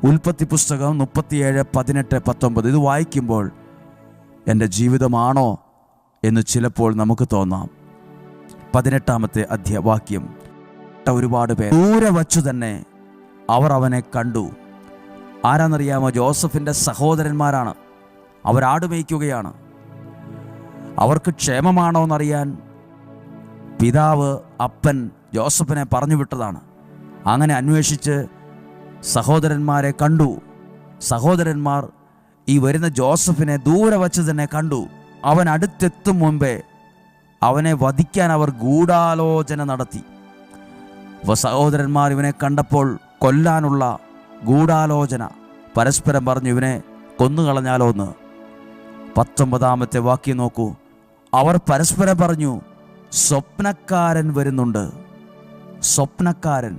ഉൽപ്പത്തി പുസ്തകം 37:18-19. ഇത് വായിക്കുമ്പോൾ എൻ്റെ ജീവിതമാണോ എന്ന് ചിലപ്പോൾ നമുക്ക് തോന്നാം. 18-ാമത്തെ വാക്യം. ഒരുപാട് പേർ ദൂരെ വച്ചു തന്നെ അവർ അവനെ കണ്ടു. ആരാന്നറിയാമോ? ജോസഫിൻ്റെ സഹോദരന്മാരാണ്. അവരാട് മേയ്ക്കുകയാണ്. അവർക്ക് ക്ഷേമമാണോ എന്നറിയാൻ പിതാവ്, അപ്പൻ ജോസഫിനെ പറഞ്ഞു വിട്ടതാണ്. അങ്ങനെ അന്വേഷിച്ച് സഹോദരന്മാരെ കണ്ടു. സഹോദരന്മാർ ഈ വരുന്ന ജോസഫിനെ ദൂരെ വച്ച് തന്നെ കണ്ടു. അവൻ അടുത്തെത്തും മുമ്പേ അവനെ വധിക്കാൻ അവർ ഗൂഢാലോചന നടത്തി. സഹോദരന്മാർ ഇവനെ കണ്ടപ്പോൾ കൊല്ലാനുള്ള ഗൂഢാലോചന പരസ്പരം പറഞ്ഞു, ഇവനെ കൊന്നുകളഞ്ഞാലോ എന്ന്. 19-ാമത്തെ വാക്യം നോക്കൂ. അവർ പരസ്പരം പറഞ്ഞു, സ്വപ്നക്കാരൻ വരുന്നുണ്ട്. സ്വപ്നക്കാരൻ